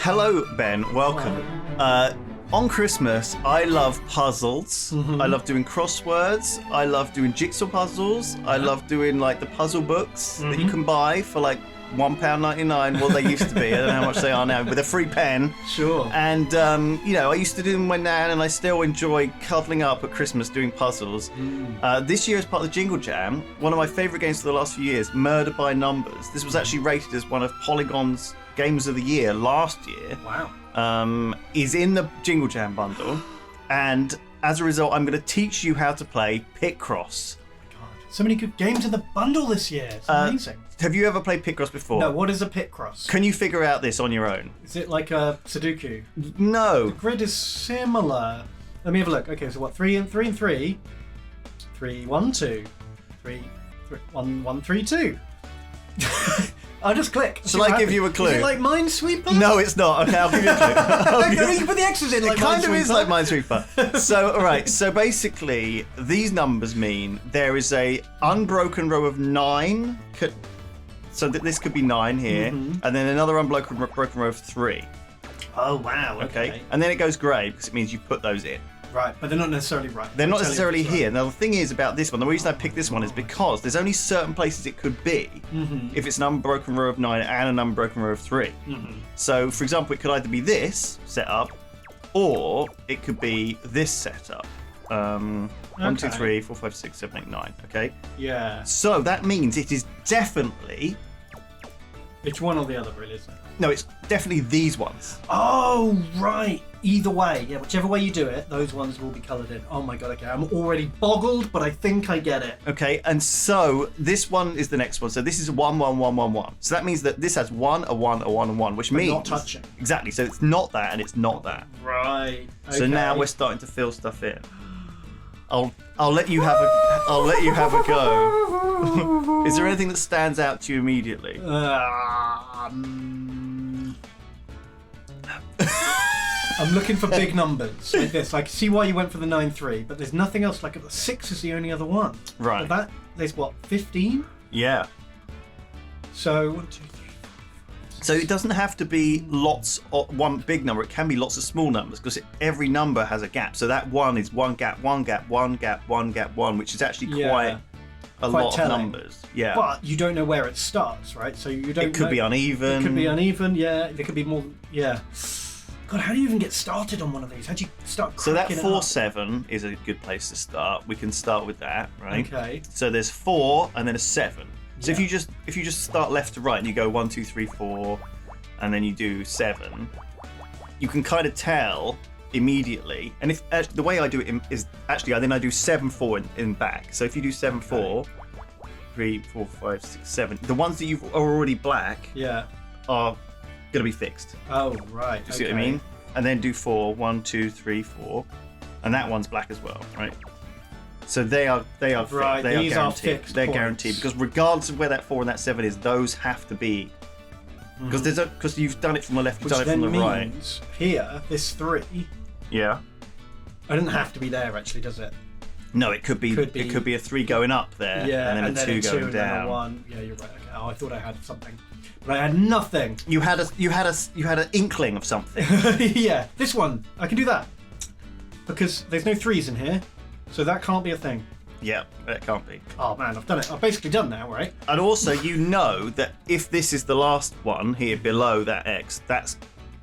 Hello, Ben. Welcome. On Christmas, I love puzzles. Mm-hmm. I love doing crosswords. I love doing jigsaw puzzles. I love doing like the puzzle books that you can buy for like £1.99. Well, they used to be. I don't know how much they are now. With a free pen. Sure. And I used to do them with my nan, and I still enjoy cuddling up at Christmas doing puzzles. This year, as part of the Jingle Jam, one of my favourite games for the last few years, Murder by Numbers. This was actually rated as one of Polygon's Games of the Year last year. Wow. Is in the Jingle Jam bundle, and as a result, I'm going to teach you how to play Picross. God, so many good games in the bundle this year. It's amazing. Have you ever played Picross before? No, what is a Picross? Can you figure out this on your own? Is it like a Sudoku? No. The grid is similar. Let me have a look. Okay, so what? 3 and 3 and 3. 3, 1, 2. 3, 1, 1, 3, 2. I'll just click. Shall I give you a clue? Is it like Minesweeper? No, it's not. Okay, I'll give you a clue. You put the X's in like It kind of is like Minesweeper. Minesweeper. So, all right. So basically, these numbers mean there is a unbroken row of 9. So that this could be 9 here, and then another unbroken row of 3. Oh wow. Okay. And then it goes grey because it means you put those in. Right, but they're not necessarily right. They're not necessarily here. Now, the thing is about this one, the reason I picked this one is because there's only certain places it could be if it's an unbroken row of 9 and an unbroken row of 3. So, for example, it could either be this setup or it could be this setup. 1, 2, 3, 4, 5, 6, 7, 8, 9. Okay? Yeah. So that means it is definitely... It's one or the other, really, isn't it? No, it's definitely these ones. Oh, right. Either way, yeah, whichever way you do it, those ones will be coloured in. Oh my god, okay. I'm already boggled, but I think I get it. Okay, and so this one is the next one. So this is 1, 1, 1, 1, 1. So that means that this has 1, a 1, a 1, and 1, which means... not touching. Exactly, so it's not that and it's not that. Right. Okay. So now we're starting to fill stuff in. I'll let you have a go. Is there anything that stands out to you immediately? I'm looking for big numbers like this. I can see why you went for the 9-3, but there's nothing else. Like the 6 is the only other one. Right. But there's what, 15? Yeah. So 1, 2, 3. So it doesn't have to be lots of one big number. It can be lots of small numbers because every number has a gap. So that 1 is 1 gap, 1 gap, 1 gap, 1 gap, 1, which is actually quite a lot telling. of numbers. Yeah. But you don't know where it starts, right? So you don't. It could be uneven. It could be uneven. Yeah. There could be more. Yeah. God, how do you even get started on one of these? How do you start? So that cracking it 4, up? 7 is a good place to start. We can start with that, right? Okay. So there's 4 and then a 7. So Yeah. if you just start left to right and you go 1, 2, 3, 4, and then you do 7, you can kind of tell immediately. And if the way I do it is actually I do 7, 4 in back. So if you do 7, 4, 3, 4, 5, 6, 7, the ones that are already black are going to be fixed. Oh right. Do you see what I mean? And then do 4, 1, 2, 3, 4, and that one's black as well, right? So they are Right, they these are are guaranteed. fixed They're points. guaranteed because regardless of where that 4 and that 7 is, those have to be because you've done it from the left, you've Which done it from the then right. means here, this 3, Yeah. it doesn't have to be there actually, does it? No, it could be a 3 going up there, Yeah, and then a 2 going and then a down. 1. Yeah, you're right. Okay. Oh, I thought I had something, but I had nothing. You had an inkling of something. Yeah, this one I can do that because there's no 3s in here, so that can't be a thing. Yeah, that can't be. Oh man, I've done it. I've basically done now, right? And also, you know that if this is the last one here below that X, that's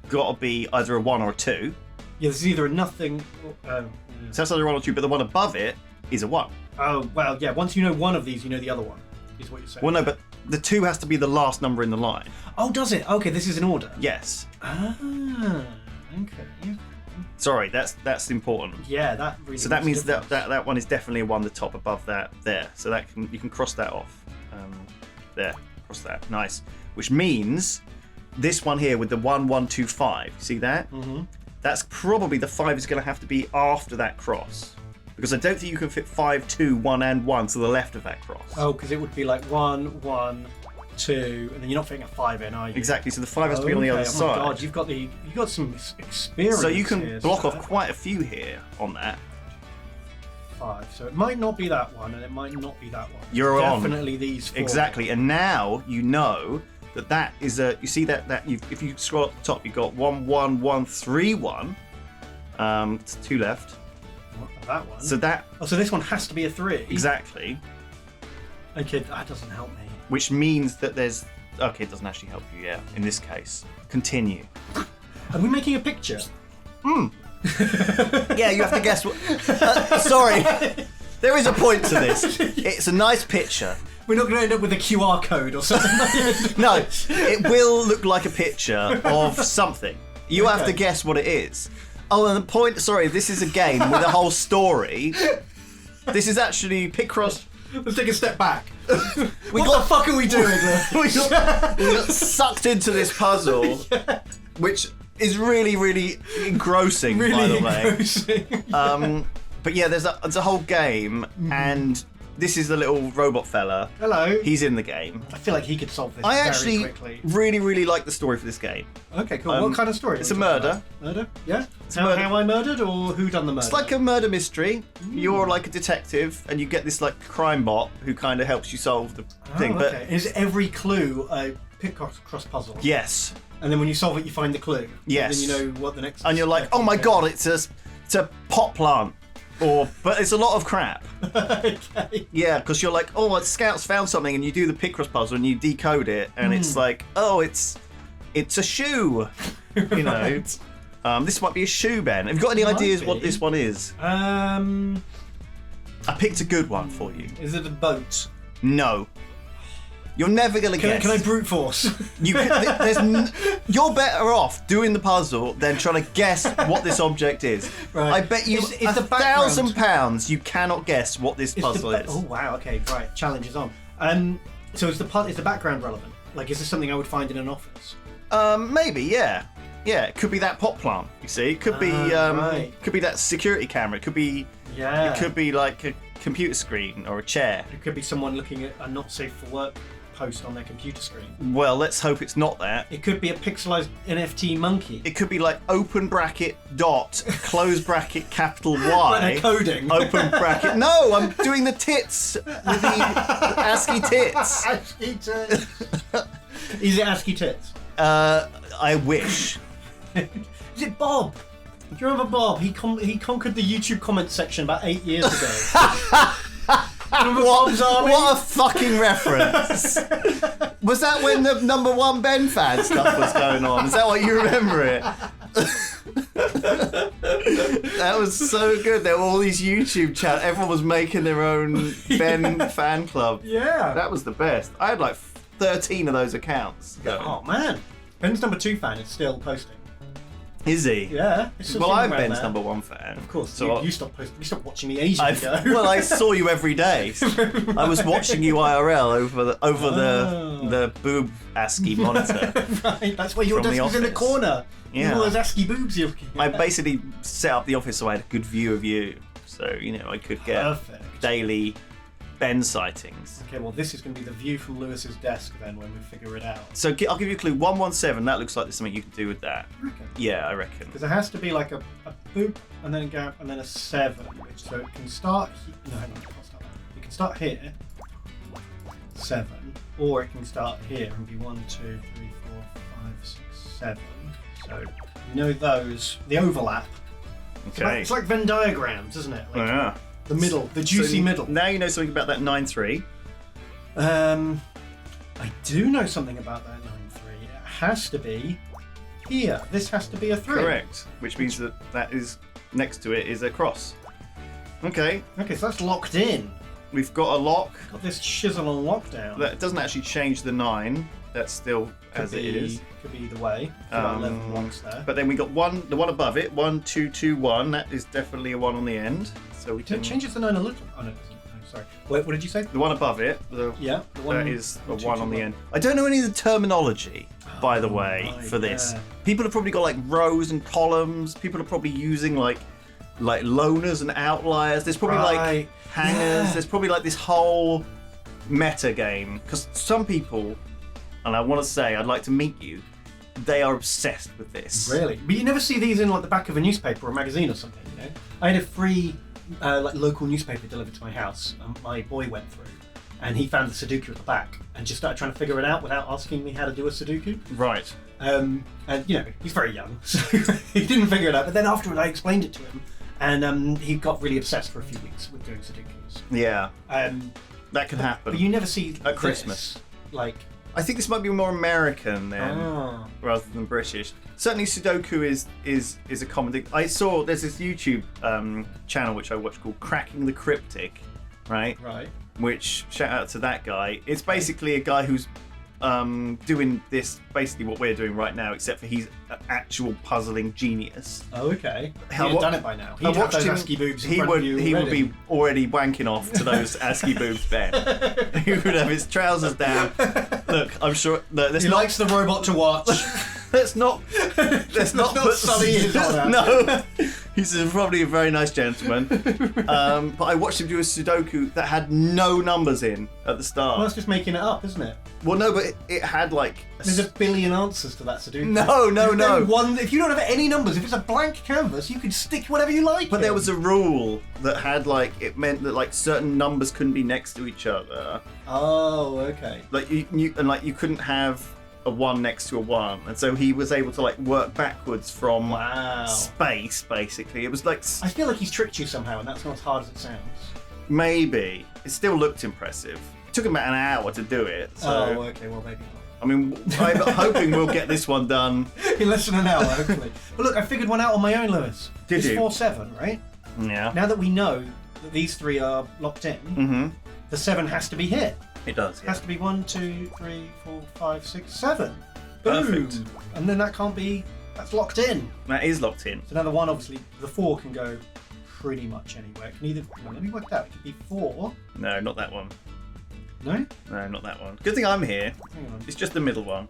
got to be either a 1 or a 2. Yeah, there's either a nothing. So that's either a 1 or 2, but the one above it is a 1. Oh well, yeah. Once you know one of these, you know the other one. Is what you're saying. Well, no, but the 2 has to be the last number in the line. Oh, does it? Okay, this is in order. Yes. Ah, okay. Sorry, that's important. Yeah, that really. So that makes means a difference. that one is definitely a 1, the top above that there. So that you can cross that off. There, cross that. Nice. Which means this one here with the 1, 1, 2, 5. See that? Mm-hmm. That's probably the 5 is going to have to be after that cross. Because I don't think you can fit 5, 2, 1, and 1 to the left of that cross. Oh, because it would be like 1, 1, 2, and then you're not fitting a 5 in, are you? Exactly. So the 5 has to be on the other side. Oh my god, you've got some experience. So you can here, block sir. off quite a few here on that. 5. So it might not be that one, and it might not be that one. You're on. Definitely these 4. Exactly. And now you know that is a. You see that if you scroll up the top, you've got 11131. It's 2 left. What, that one? So that. Oh, so this one has to be a 3. Exactly. Okay, that doesn't help me. Which means that there's. Okay, it doesn't actually help you. Yeah, in this case, continue. Are we making a picture? Yeah, you have to guess what. Sorry, there is a point to this. It's a nice picture. We're not going to end up with a QR code or something. No, it will look like a picture of something. You have to guess what it is. Oh, and the point. Sorry, this is a game with a whole story. This is actually Picross. Let's take a step back. What the fuck are we doing? we got sucked into this puzzle, which is really, really engrossing. Really by the engrossing. way. But yeah, there's a whole game, and this is the little robot fella. Hello. He's in the game. I feel like he could solve this I very actually quickly. really, really like the story for this game. Okay, cool. What kind of story? It's a murder. Murder? Yeah? It's a murder. How I murdered or who done the murder? It's like a murder mystery. You're like a detective, and you get this like crime bot who kind of helps you solve the thing. Okay. But Is every clue a Picross puzzle? yes, And then when you solve it, you find the clue. Yes. And then you know what the next. and you're like, oh my god, it's a pot plant, but it's a lot of crap. Okay. Yeah, because you're like, oh, Scout's found something, and you do the Picross puzzle and you decode it, and it's like, oh, it's a shoe. You know, this might be a shoe, Ben. Have you got any Might ideas be. what this one is? I picked a good one for you. Is it a boat? No. You're never gonna guess. Can I brute force? You you're better off doing the puzzle than trying to guess what this object is. Right. I bet you Is the background- £1,000 you cannot guess what this puzzle is. Oh wow. Okay. Right. Challenge is on. So is the background relevant? Like, is this something I would find in an office? Maybe, yeah. Yeah, it could be that pot plant, you see. It could be right. could be that security camera. It could be like a computer screen or a chair. It could be someone looking at a not safe for work post on their computer screen. Well, let's hope it's not that. It could be a pixelized NFT monkey. It could be like open bracket dot close bracket capital Y. Like they're coding. Open bracket. No, I'm doing the tits with the ASCII tits. ASCII tits. Is it ASCII tits? I wish. Is it Bob? Do you remember Bob? He conquered the YouTube comment section about 8 years ago. Remember Bob's Army? What a fucking reference! Was that when the number 1 Ben fan stuff was going on? Is that why you remember it? That was so good. There were all these YouTube channels. Everyone was making their own Ben fan club. Yeah. That was the best. I had like 13 of those accounts going. Oh man. Ben's number 2 fan is still posting. Is he? Yeah. It's still Well, sitting I'm around Ben's there. number 1 fan. Of course. So You stopped posting. You stopped watching me ages ago. well, I saw you every day. I was watching you IRL over the boob ASCII monitor. Right. That's why your From the desk was in the office. corner. Yeah. All those ASCII boobs you're looking at. I basically set up the office so I had a good view of you, so I could get Perfect. daily Ben sightings. Okay, well, this is going to be the view from Lewis's desk then when we figure it out. So I'll give you a clue. 117. That looks like there's something you can do with that. You reckon? Yeah, I reckon. Because there has to be like a boop and then a gap and then a 7. So it can start. No, hang on, it can't start that. It can start here, 7, or it can start here and be 1, 2, 3, 4, 5, 6, 7. So you know those, the overlap. Okay. It's like Venn diagrams, isn't it? Oh, Like yeah. the middle, the juicy So middle. Now you know something about that 9-3. I do know something about that 9-3. It has to be here. This has to be a 3. Correct. Which means that is next to it is a cross. Okay. Okay, so that's locked in. We've got a lock. Got this chisel on lockdown. That doesn't actually change the 9. That's still as it is. Could be either way. About 11 locks there. But then we got the one above it, 1, 2, 2, 1. That is definitely a 1 on the end. So we It can changes the 9 a little. Oh no, it doesn't. No, sorry. Wait, what did you say? the one above it. Yeah, the one. That is a 2, 1 2, on the 1. end. I don't know any of the terminology, by the way, right, for this. yeah. People have probably got like rows and columns. People are probably using like loners and outliers. There's probably like Right. hangers. Yeah. There's probably like this whole meta game because some people, and I want to say I'd like to meet you, they are obsessed with this. Really? But you never see these in like the back of a newspaper or a magazine or something, I had a free like local newspaper delivered to my house. My boy went through, and he found the Sudoku at the back and just started trying to figure it out without asking me how to do a Sudoku. Right. And he's very young, so he didn't figure it out. But then afterwards, I explained it to him, and he got really obsessed for a few weeks with doing Sudokus. Yeah. That can happen. But you never see at Christmas. Like, I think this might be more American then, rather than British. Certainly, Sudoku is a common thing. I saw there's this YouTube channel which I watch called Cracking the Cryptic, right? Right. Which, shout out to that guy. It's basically a guy who's doing this, basically what we're doing right now, except for he's an actual puzzling genius. Oh, okay. He'd have done it by now. He'd have those ASCII boobs in front of you He would already. be already wanking off to those ASCII boobs, Ben. He would have his trousers down. Look, I'm sure... He likes the robot to watch. Let's not put Sully his on. No, he's probably a very nice gentleman. But I watched him do a Sudoku that had no numbers in at the start. Well, that's just making it up, isn't it? Well, no, but it had like... There's a billion answers to that Sudoku. No. If you don't have any numbers, if it's a blank canvas, you can stick whatever you like. But there was a rule that had like, it meant that like certain numbers couldn't be next to each other. Oh, okay. Like you couldn't have a 1 next to a 1, and so he was able to like work backwards from space. Basically, it was like I feel like he's tricked you somehow, and that's not as hard as it sounds. maybe it still looked impressive. It took him about an hour to do it. So, oh, okay. Well, maybe not. I mean, I'm hoping we'll get this one done in less than an hour, hopefully. But look, I figured one out on my own, Lewis. Did you? It's 4-7, right? Yeah. Now that we know that these three are locked in, the 7 has to be here. It does. It has to be 1, 2, 3, 4, 5, 6, 7. Perfect. Boom. And then that can't be. That's locked in. That is locked in. So now the 1, obviously, the 4 can go pretty much anywhere. It can either. Well, let me work it out. It could be 4. No, not that one. No? No, not that one. Good thing I'm here. Hang on. It's just the middle one.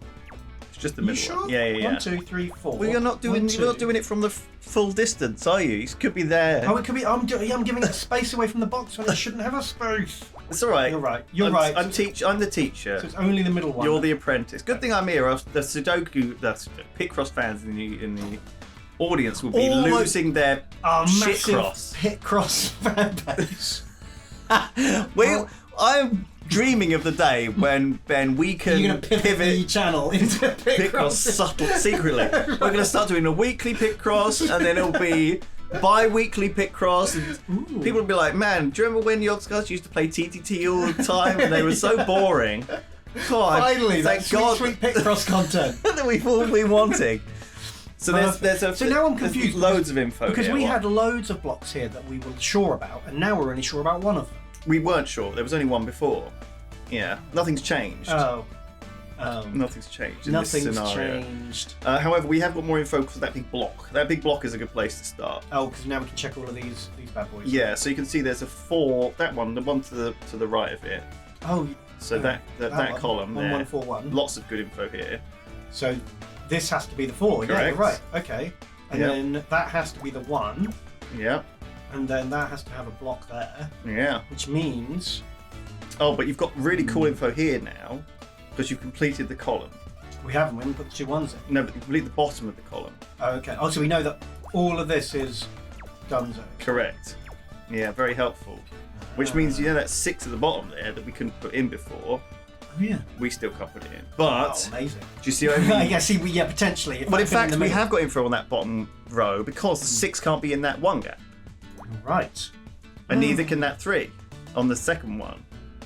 It's just the middle sure? one. Yeah. 1, 2, 3, 4. Well, you're not doing it from the full distance, are you? It could be there. Oh, it could be. I'm giving it space away from the box when it shouldn't have a space. It's all right. You're right. You're right. I'm the teacher. So it's only the middle one. You're the apprentice. Good thing I'm here. Else the Sudoku, the Picross fans in the audience will be losing their shit cross. Picross fan base. I'm dreaming of the day when we can You're going to pivot the channel into Picross secretly. We're going to start doing a weekly Picross, and then it'll be bi-weekly Picross, and people will be like, man, do you remember when Yogscast used to play TTT all the time and they were so boring? God, finally, thank God. Sweet Picross content that we've all been wanting. So so now I'm confused. Loads of info because here. we had loads of blocks here that we were sure about, and now we're only sure about one of them. We weren't sure. There was only one before. Yeah, nothing's changed. Oh. Nothing's changed in Nothing's this scenario. Changed. However, we have got more info because of that big block. That big block is a good place to start. Oh, because now we can check all of these bad boys. Yeah, so you can see there's a 4. That one, the one to the right of it. Oh. So that column there. 1141. Lots of good info here. So this has to be the 4. Correct. Yeah, you're right. Okay. And then that has to be the 1. Yeah. And then that has to have a block there. Yeah. Which means. Oh, but you've got really cool info here now because you've completed the column. We haven't put the 2 1s in. No, but you complete the bottom of the column. Oh, okay. Oh, so we know that all of this is Dunzo. Correct. Yeah, very helpful. Which means, that 6 at the bottom there that we couldn't put in before. Oh, yeah. We still can't put it in. But, amazing. Do you see what I mean? Yeah, potentially. But in fact, we have got info on that bottom row because the 6 can't be in that 1 gap. Right. And neither can that 3 on the second one.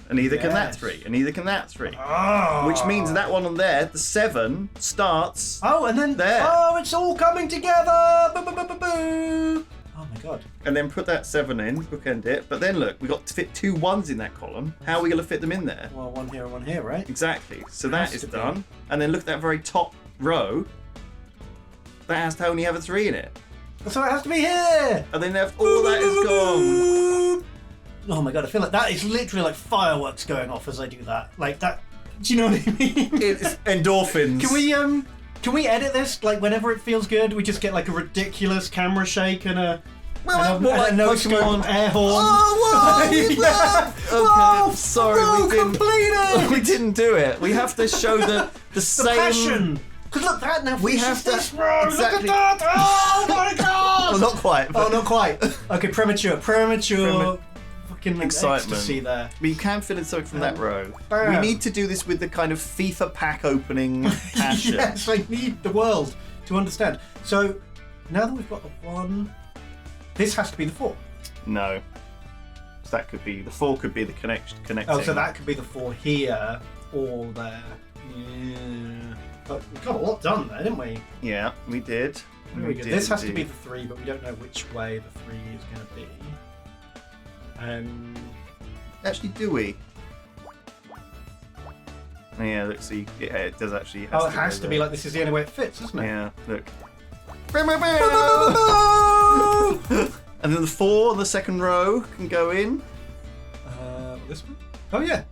And neither can that 3. And neither can that 3. Oh. Which means that one on there, the 7, starts. Oh, and then there. Oh, it's all coming together. Boo, boo, boo, boo, boo. Oh my god. And then put that 7 in, bookend it. But then look, we've got to fit 2 1s in that column. How are we going to fit them in there? Well, 1 here and 1 here, right? Exactly. So that is done. And then look at that very top row. That has to only have a 3 in it. So it has to be here. And then all that is gone. Oh my god, I feel like that is literally like fireworks going off as I do that. Like that. Do you know what I mean? It's endorphins. Can we edit this? Like whenever it feels good, we just get like a ridiculous camera shake and a. Like no smoke air horn. Oh, yeah. Okay, sorry, we didn't. Completed. We didn't do it. We have to show the same passion. Because look, that now we have to this road. exactly. Look at that! Oh my god! Well, not quite. Oh, not quite. Okay, premature. Fucking fucking excitement. ecstasy there. But you can fill in something from that row. Bam. We need to do this with the kind of FIFA pack opening passion. Yes, I need the world to understand. So now that we've got the 1, this has to be the 4. No. So that could be the 4. Could be the connecting. Oh, so that could be the 4 here or there. Yeah. But we got a lot done there, didn't we? Yeah, we did. Very good. This has to be the 3, but we don't know which way the 3 is going to be. Actually, do we? Yeah, look, see, it does actually. It has to be like this is the only way it fits, isn't it? Yeah, look. And then the 4 on the second row can go in. This one? Oh, yeah.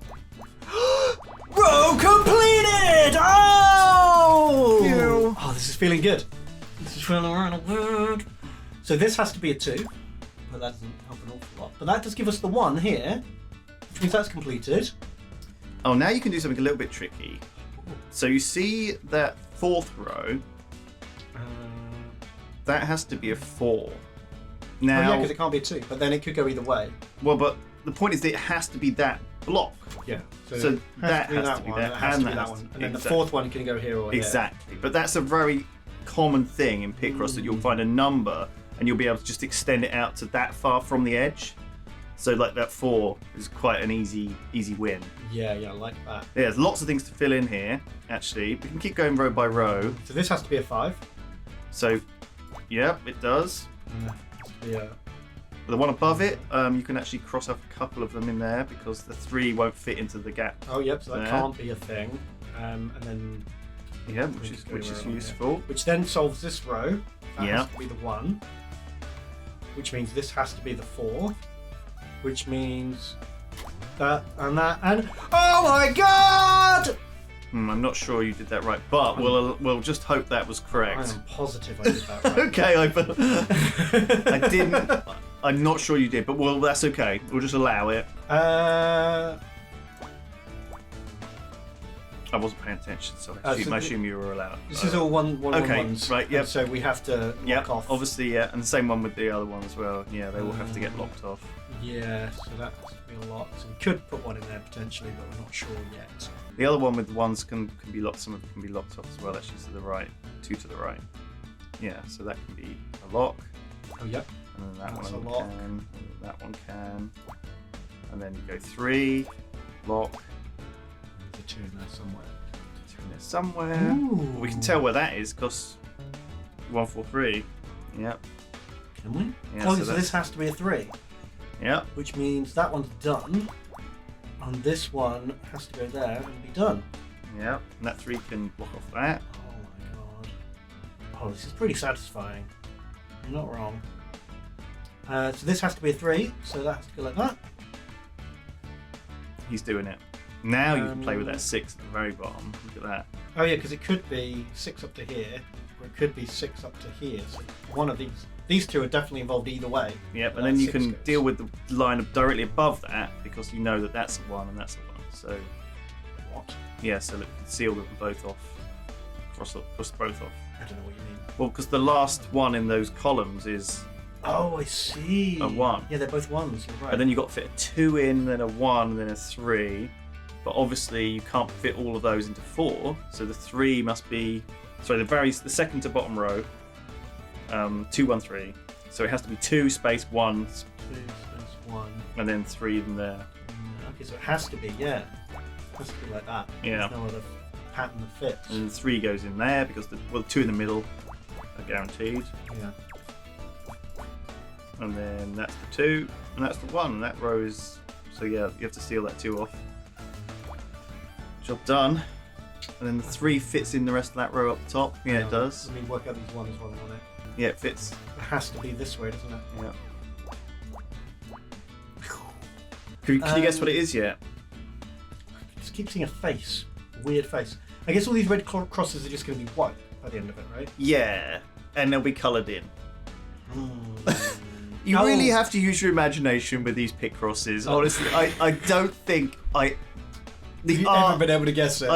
Row completed! Oh! Phew. Oh, this is feeling good. This is feeling really good. So this has to be a 2, but that doesn't help an awful lot. But that does give us the 1 here, which means that's completed. Oh, now you can do something a little bit tricky. So you see that 4th row, that has to be a 4. Now, oh, yeah, because it can't be a 2, but then it could go either way. Well, but the point is that it has to be that block. Yeah. So that has to be one, that, it has and to be that that has one. to And then the exactly. 4th one can go here or here. Exactly. But that's a very common thing in Picross that you'll find a number and you'll be able to just extend it out to that far from the edge. So like that 4 is quite an easy win. Yeah, I like that. Yeah, there's lots of things to fill in here, actually. We can keep going row by row. So this has to be a 5. So, yep, it does. Yeah. The one above it, you can actually cross off a couple of them in there because the 3 won't fit into the gap. Oh, yep. So that there. can't be a thing. And then Yeah, which is useful. which then solves this row. That Yeah. has to be the 1. Which means this has to be the 4. Which means that and that and oh my god! I'm not sure you did that right, but we'll just hope that was I correct. am positive I did that right. Okay, I didn't. I'm not sure you did, but well, that's okay. We'll just allow it. I wasn't paying attention, so I assume you were allowed. This is all one okay, ones. right, yep. So we have to lock off. Obviously, yeah, and the same one with the other one as well. Yeah, they will have to get locked off. Yeah, so that has to be a lot. So we could put one in there potentially, but we're not sure yet. The other one with the ones can be locked. Some of them can be locked off as well. Actually, to the right, 2 to the right. Yeah, so that can be a lock. Oh, yep. And then That's that a one lock. can. And then that one can. And then you go 3, lock. There's a 2 in there somewhere. 2 in there somewhere. Ooh. We can tell where that is because 1, 4, 3. Yep. Can we? Yeah, Oh, so so this has to be a 3, Yep. which means that one's done, and this one has to go there and be done. Yep. And that 3 can block off that. Oh my god. Oh, this is pretty satisfying. You're not wrong. So this has to be a 3, so that has to go like that. He's doing it. Now you can play with that 6 at the very bottom. Look at that. Oh yeah, because it could be 6 up to here, or it could be 6 up to here. So one of these 2 are definitely involved either way. Yep, That and then you 6 can goes. deal with the line directly above that because you know that that's a 1 and that's a 1. So, What? yeah, so look, seal them both off. Cross both off. I don't know what you mean. Well, because the last one in those columns is, Oh, I see. A 1. Yeah, they're both 1s. You're right. and then you've got to fit a 2 in, then a 1, and then a 3. But obviously you can't fit all of those into 4, so the 3 must be, sorry, the second to bottom row, 2, 1, 3. So it has to be 2 space 1, 2 space 1. and then 3 in there. Okay, so it has to be, yeah. It has to be like that. Yeah. There's no other pattern that fits. And then 3 goes in there because the 2 in the middle are guaranteed. Yeah. And then that's the 2, and that's the 1, and that row is, so yeah, you have to seal that 2 off. Job done. And then the 3 fits in the rest of that row up the top. Yeah, it does. Let me work out these 1s while I'm on it. Yeah, it fits. It has to be this way, doesn't it? Yeah. Can you guess what it is yet? I just keep seeing a face. A weird face. I guess all these red crosses are just going to be white by the end of it, right? Yeah, and they'll be coloured in. Hmm. You really have to use your imagination with these pick crosses. Honestly, I don't think You've ever been able to guess it?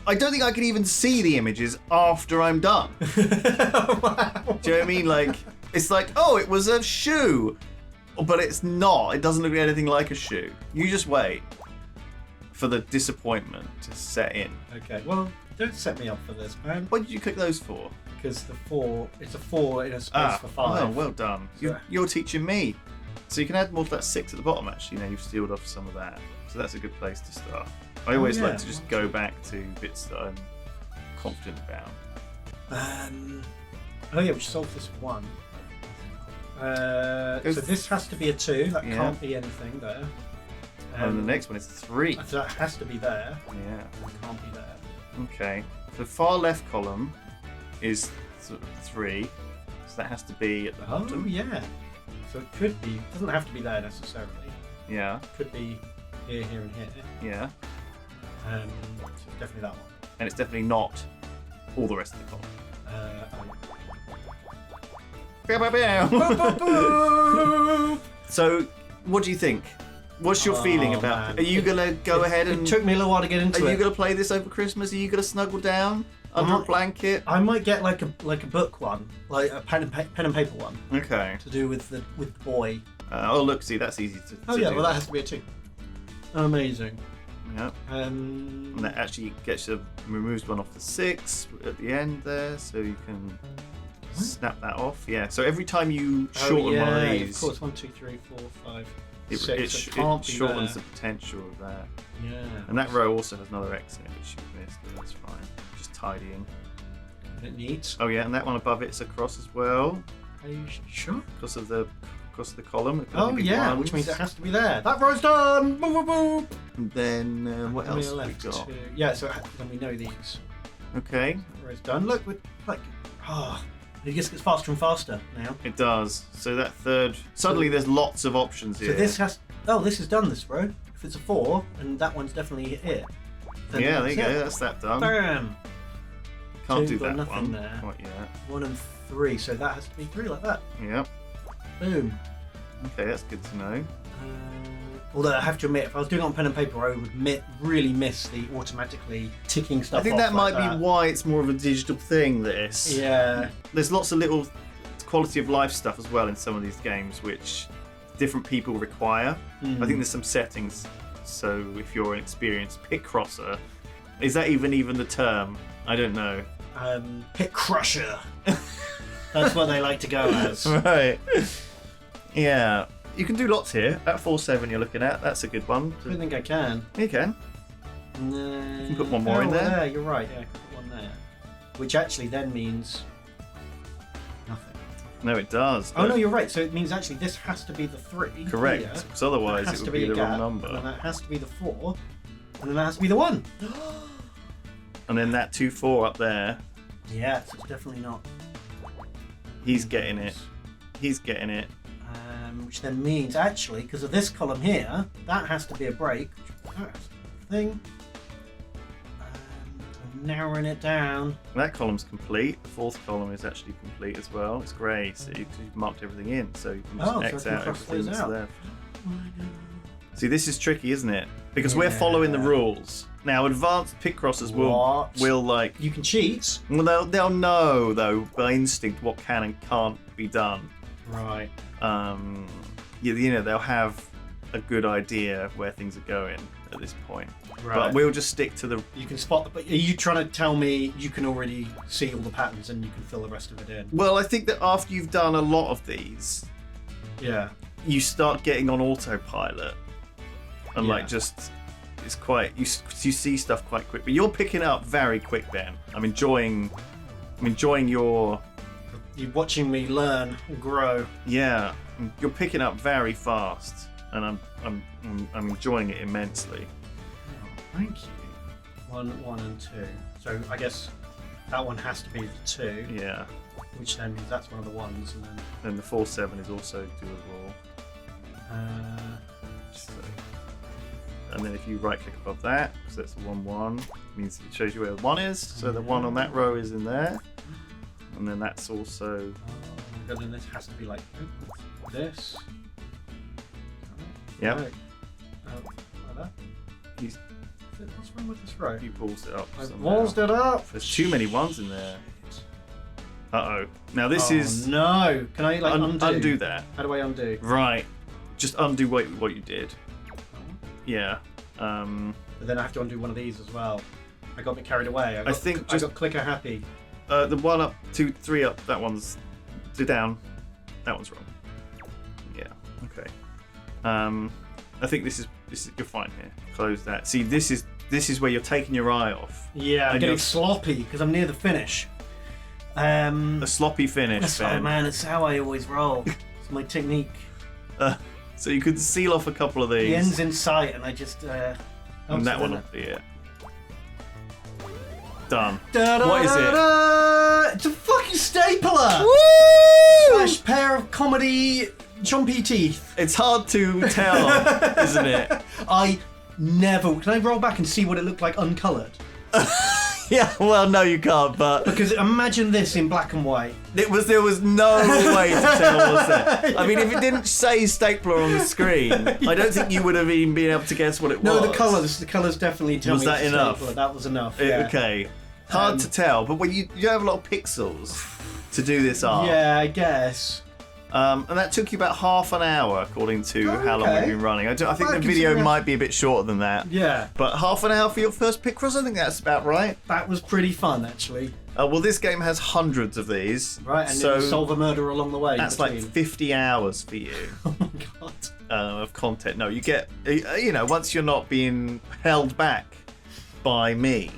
I don't think I can even see the images after I'm done. Wow. Do you know what I mean? Like, it's like, oh, it was a shoe. But it's not. It doesn't look anything like a shoe. You just wait for the disappointment to set in. Okay, well, don't set me up for this, man. What did you click those for? Because it's a 4 in a space for 5. Oh, well done. So- You're teaching me. So you can add more to that 6 at the bottom, actually. You've sealed off some of that. So that's a good place to start. I always like to just go back to bits that I'm confident about. Oh yeah, we should solve this one. So this has to be a 2. That can't be anything there. And the next one is 3. So that has to be there. Yeah. It can't be there. Okay. The far left column is sort of 3. So that has to be at the bottom. Oh yeah. So it could be. It doesn't have to be there necessarily. Yeah. It could be here, here, and here. Yeah. So it's definitely that one. And it's definitely not all the rest of the column. So, what do you think? What's your feeling about? Man. Are you gonna go ahead and? It took me a little while to get into Are it. you gonna play this over Christmas? Are you gonna snuggle down under a blanket? I might get like a book one, like a pen and paper one, Okay. to do with the boy. Oh look, see that's easy to. Oh to yeah, do. well that has to be a 2. Amazing. Yeah. And that actually removes one off the 6 at the end there, so you can snap that off. Yeah. So every time you shorten one of these, of course, 1, 2, 3, 4, 5, it 6. It shortens the potential of that. Yeah. And that row also has another X in it, which you've missed, but that's fine. Just tidying. It needs. Oh yeah, and that one above it's a cross as well, Are you sure? because of the column. It can Oh only be yeah, ones. which means it has to be there. That row's done. Boop, boop, boop. And then what How many else are have we left? got? 2. Yeah, so then we know these. Okay, That row's done. Look, we're like, it just gets faster and faster now. it does. So that third, suddenly there's lots of options here. So this has. Oh, this is done. This row. If it's a 4, and that one's definitely it. Then yeah, there you that's go. it. That's that done. Bam. Can't 2, do got that nothing one there. quite yet. 1 and 3, so that has to be 3 like that. Yep. Boom. Okay, that's good to know. Although I have to admit, if I was doing it on pen and paper, I would really miss the automatically ticking stuff. I think off that like might be why it's more of a digital thing. This. Yeah. There's lots of little quality of life stuff as well in some of these games, which different people require. I think there's some settings. So if you're an experienced pit crosser, is that even the term? I don't know. Pit crusher. That's what they like to go as. Right. Yeah. You can do lots here. That 4-7 you're looking at, that's a good one. I don't think I can. You can. You can put one more in there. Yeah, you're right. Yeah, I can put one there. Which actually then means nothing. No, it does. Oh no, you're right. So it means actually this has to be the 3. Correct. Here. Because otherwise That has it to would be the a wrong gap, number. And then that has to be the 4. And then that has to be the 1. And then that 2-4 up there, Yeah, so it's definitely not. he's getting it. He's getting it. Which then means actually, because of this column here, that has to be a break. That's the thing. I'm narrowing it down. That column's complete. The 4th column is actually complete as well. It's great. So you've marked everything in, so you can just So I X can out cross everything those that's out. left. See, this is tricky, isn't it? Because we're Yeah. following the rules. Now, advanced pit crossers will like. You can cheat. Well, they'll know though by instinct what can and can't be done. Right. They'll have a good idea of where things are going at this point. Right. But we'll just stick to the. You can spot. But are you trying to tell me you can already see all the patterns and you can fill the rest of it in? Well, I think that after you've done a lot of these, Yeah. you start getting on autopilot, and Yeah. like just it's quite you see stuff quite quick. But you're picking up very quick, Ben. I'm enjoying your You're watching me learn and grow. yeah. You're picking up very fast, and I'm enjoying it immensely. Oh, thank you. 1, 1, and 2. So I guess that one has to be the 2, Yeah. which then means that's one of the ones, and then. And the 4-7 is also doable. So, and then if you right click above that, because that's 1-1, means it shows you where the 1 is. So the 1 on that row is in there. And then that's also. Oh my god, then this has to be like this. Yep. Like that. He's, What's wrong with this row? you balls it up. I've somehow. wallsed it up. There's too many ones in there. Uh oh. Now this is. No. Can I like undo? Undo that. How do I undo? Right. just undo what you did. Yeah. But then I have to undo one of these as well. I got a bit carried away. I got clicker happy. The 1 up, 2, 3 up. That one's 2 down. That one's wrong. Yeah. Okay. I think this is you're fine here. Close that. See, this is where you're taking your eye off. Yeah, I'm getting sloppy because I'm near the finish. A sloppy finish. Oh man, it's how I always roll. It's my technique. So you could seal off a couple of these. The end's in sight, and I just. And that one up there. Done. What is it? It's a fucking stapler! Woo! / pair of comedy jumpy teeth. It's hard to tell, isn't it? I never. Can I roll back and see what it looked like uncoloured? Yeah, well, no, you can't, but... Because imagine this in black and white. There was no way to tell, was there? I mean, if it didn't say stapler on the screen, I don't think you would have even been able to guess what it was. No, the colours definitely tell me that it's enough? stapler. That was enough, yeah. Okay. Hard to tell, but when you have a lot of pixels to do this art. Yeah, I guess. And that took you about half an hour, according to how long we've been running. I think the video might be a bit shorter than that. Yeah. But half an hour for your first Picross, I think that's about right. That was pretty fun, actually. Well, this game has hundreds of these. Right, and so then solve a murder along the way. That's like 50 hours for you. Oh my god. Of content. No, you get, once you're not being held back by me,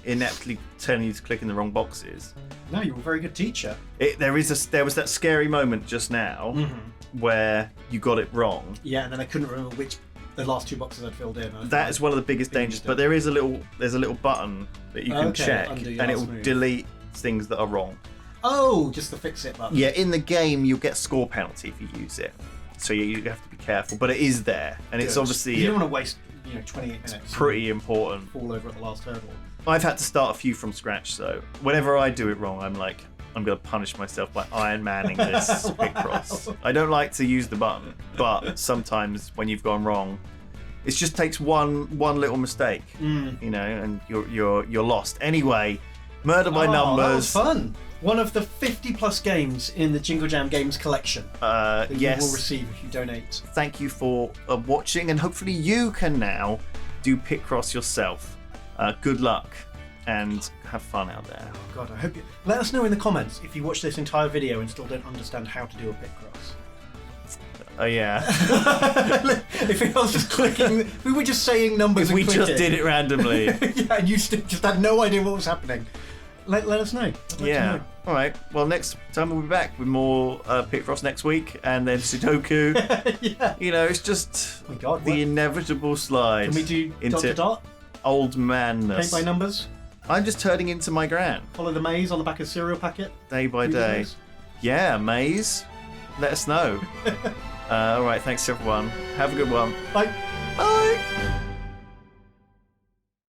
ineptly telling you to click in the wrong boxes. No, you're a very good teacher. There was that scary moment just now where you got it wrong. Yeah, and then I couldn't remember which the last 2 boxes I'd filled in. That is one of the biggest dangers. But there's a little button that you can check, and it will delete things that are wrong. Oh, just the fix it button. Yeah, in the game you'll get a score penalty if you use it, so you have to be careful. But it is there, and it's obviously you don't want to waste 28 minutes. Pretty important. Fall over at the last hurdle. I've had to start a few from scratch, so whenever I do it wrong, I'm going to punish myself by Iron Manning this Picross. I don't like to use the button, but sometimes when you've gone wrong, it just takes one little mistake, and you're lost. Anyway, Murder by Numbers. That was fun. One of the 50+ games in the Jingle Jam Games collection that yes. you will receive if you donate. Thank you for watching, and hopefully you can now do Picross yourself. Good luck and have fun out there. Oh god, I hope you... Let us know in the comments if you watch this entire video and still don't understand how to do a Picross. Oh yeah. If it was just clicking... If we were just saying numbers and clicking. We just did it randomly. Yeah, and you just had no idea what was happening. Let us know. Yeah. All right. Well, next time we'll be back with more Picross next week, and then Sudoku. Yeah. It's just oh my god, the inevitable slide. Can we do into dot to dot? Old manness. Paint by numbers? I'm just turning into my gran. Follow the maze on the back of the cereal packet? Day by day. Yeah, maze. Let us know. All right. Thanks, everyone. Have a good one. Bye. Bye.